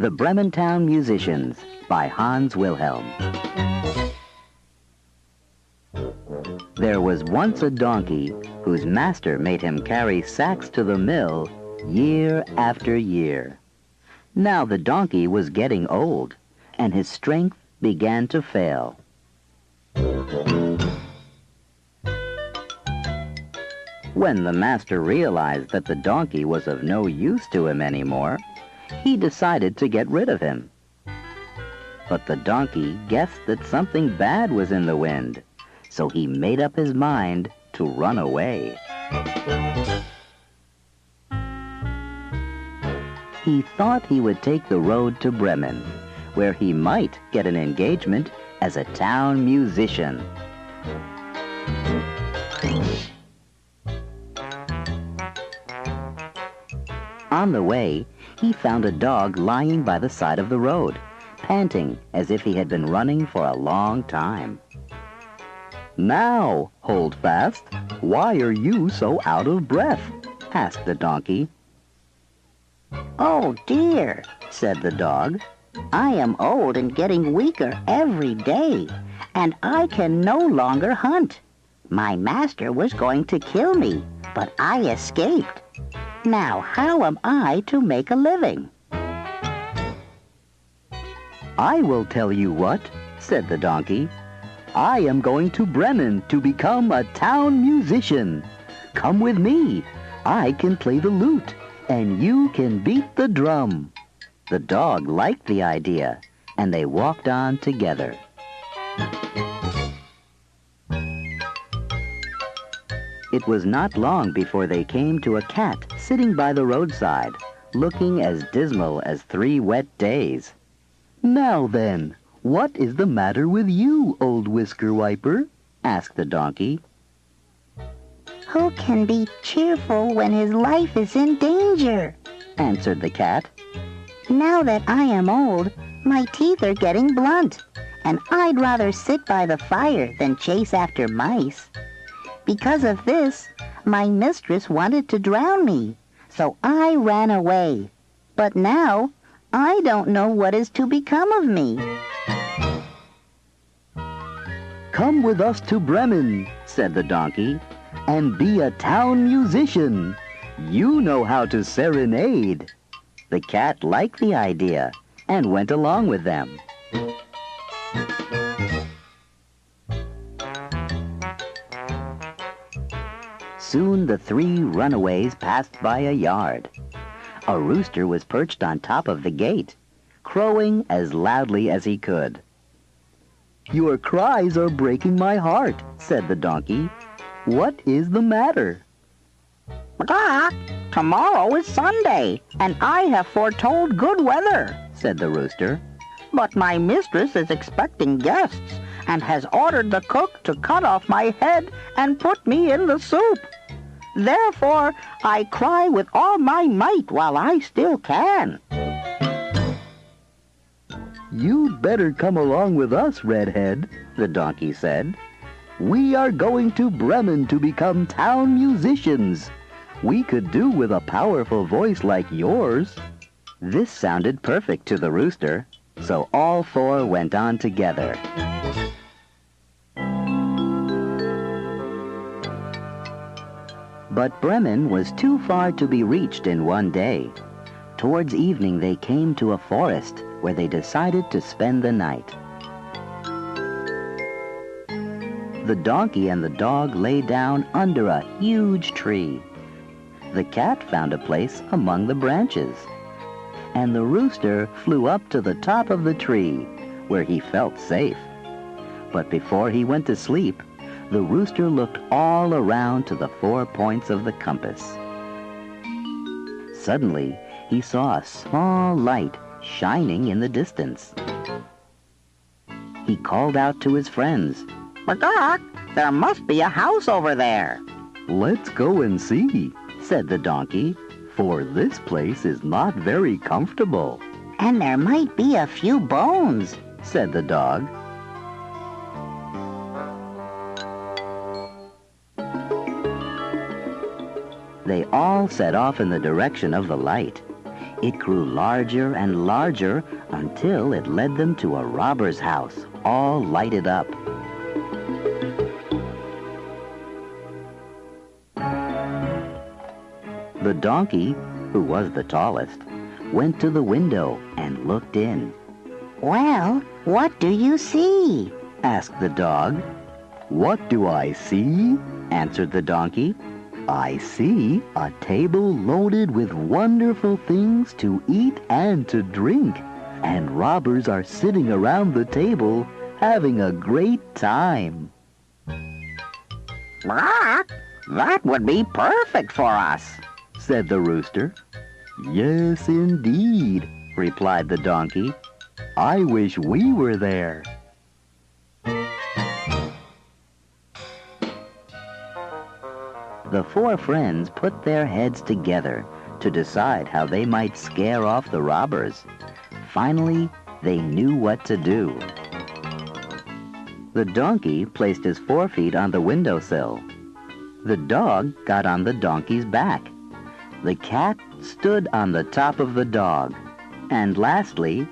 The Bremen Town Musicians by Hans Wilhelm. There was once a donkey whose master made him carry sacks to the mill year after year. Now the donkey was getting old, and his strength began to fail. When the master realized that the donkey was of no use to him anymore, he decided to get rid of him. But the donkey guessed that something bad was in the wind, so he made up his mind to run away. He thought he would take the road to Bremen, where he might get an engagement as a town musician. On the way, he found a dog lying by the side of the road, panting as if he had been running for a long time. "Now, hold fast, why are you so out of breath?" asked the donkey. "Oh dear," said the dog, "I am old and getting weaker every day, and I can no longer hunt. My master was going to kill me, but I escaped. Now how am I to make a living?" "I will tell you what," said the donkey. "I am going to Bremen to become a town musician. Come with me. I can play the lute, and you can beat the drum." The dog liked the idea, and they walked on together. It was not long before they came to a cat sitting by the roadside, looking as dismal as 3 wet days. "Now then, what is the matter with you, old whisker wiper?" asked the donkey. "Who can be cheerful when his life is in danger?" answered the cat. "Now that I am old, my teeth are getting blunt, and I'd rather sit by the fire than chase after mice. Because of this, my mistress wanted to drown me, so I ran away. But now, I don't know what is to become of me." "Come with us to Bremen," said the donkey, "and be a town musician. You know how to serenade." The cat liked the idea and went along with them. Soon the 3 runaways passed by a yard. A rooster was perched on top of the gate, crowing as loudly as he could. "Your cries are breaking my heart," said the donkey. "What is the matter?" "Ah, tomorrow is Sunday, and I have foretold good weather," said the rooster. "But my mistress is expecting guests, and has ordered the cook to cut off my head and put me in the soup. Therefore, I cry with all my might while I still can." "You'd better come along with us, Redhead," the donkey said. "We are going to Bremen to become town musicians. We could do with a powerful voice like yours." This sounded perfect to the rooster, so all 4 went on together. But Bremen was too far to be reached in one day. Towards evening they came to a forest where they decided to spend the night. The donkey and the dog lay down under a huge tree. The cat found a place among the branches, and the rooster flew up to the top of the tree, where he felt safe. But before he went to sleep, the rooster looked all around to the 4 points of the compass. Suddenly, he saw a small light shining in the distance. He called out to his friends, "Doc, there must be a house over there." "Let's go and see," said the donkey, "for this place is not very comfortable." "And there might be a few bones," said the dog. They all set off in the direction of the light, It grew larger and larger until it led them to a robber's house, all lighted up. The donkey, who was the tallest, went to the window and looked in. "Well, what do you see?" asked the dog. "What do I see?" answered the donkey. "I see a table loaded with wonderful things to eat and to drink, and robbers are sitting around the table having a great time." That would be perfect for us," said the rooster. "Yes, indeed," replied the donkey. "I wish we were there." The four friends put their heads together to decide how they might scare off the robbers. Finally, they knew what to do. The donkey placed his forefeet on the windowsill. The dog got on the donkey's back. The cat stood on the top of the dog. And lastly,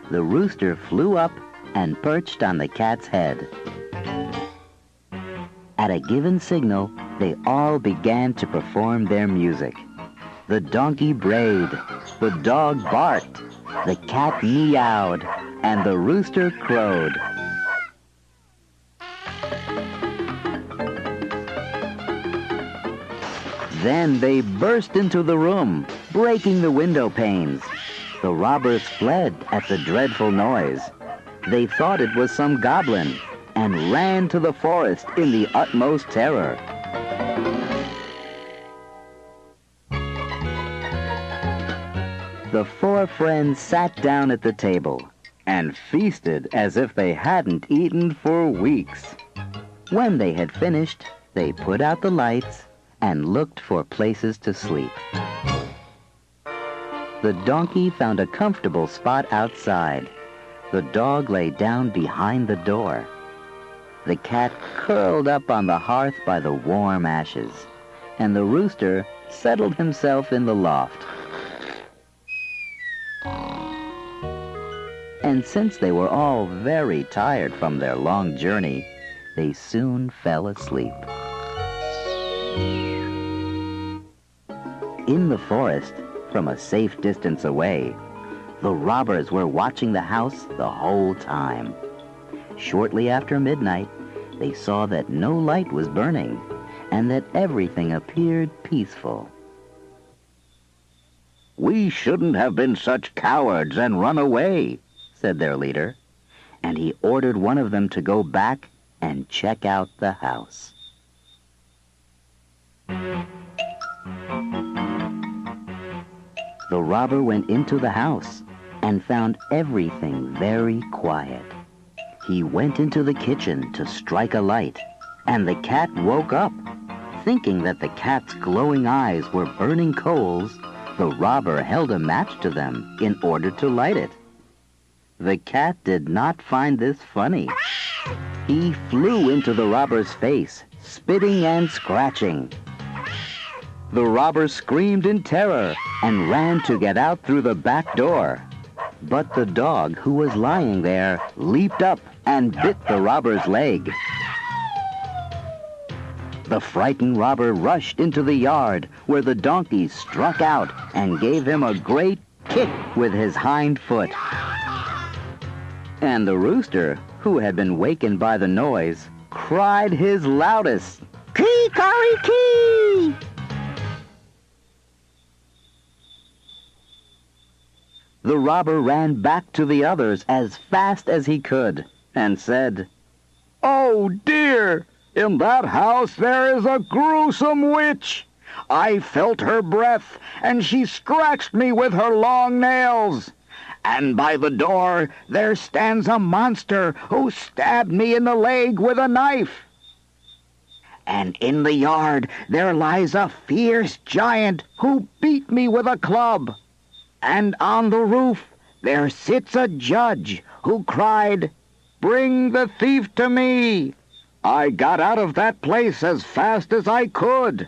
the rooster flew up and perched on the cat's head. At a given signal, they all began to perform their music. The donkey brayed, the dog barked, the cat meowed, and the rooster crowed. Then they burst into the room, breaking the window panes. The robbers fled at the dreadful noise. They thought it was some goblin and ran to the forest in the utmost terror. The four friends sat down at the table and feasted as if they hadn't eaten for weeks. When they had finished, they put out the lights and looked for places to sleep. The donkey found a comfortable spot outside. The dog lay down behind the door. The cat curled up on the hearth by the warm ashes, and the rooster settled himself in the loft. And since they were all very tired from their long journey, they soon fell asleep. In the forest, from a safe distance away, the robbers were watching the house the whole time. Shortly after midnight, they saw that no light was burning and that everything appeared peaceful. "We shouldn't have been such cowards and run away," said their leader, and he ordered one of them to go back and check out the house. The robber went into the house and found everything very quiet. He went into the kitchen to strike a light, and the cat woke up. Thinking that the cat's glowing eyes were burning coals, the robber held a match to them in order to light it. The cat did not find this funny. He flew into the robber's face, spitting and scratching. The robber screamed in terror and ran to get out through the back door. But the dog, who was lying there, leaped up and bit the robber's leg. The frightened robber rushed into the yard, where the donkey struck out and gave him a great kick with his hind foot. And the rooster, who had been wakened by the noise, cried his loudest, "Kee-kari-kee!" The robber ran back to the others as fast as he could and said, "Oh dear! In that house there is a gruesome witch. I felt her breath, and she scratched me with her long nails. And by the door there stands a monster who stabbed me in the leg with a knife. And in the yard there lies a fierce giant who beat me with a club. And on the roof there sits a judge who cried, 'Bring the thief to me.' I got out of that place as fast as I could."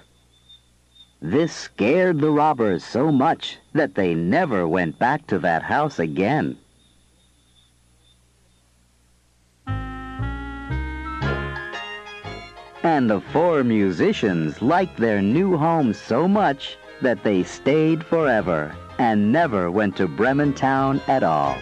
This scared the robbers so much that they never went back to that house again. And the four musicians liked their new home so much that they stayed forever and never went to Bremen town at all.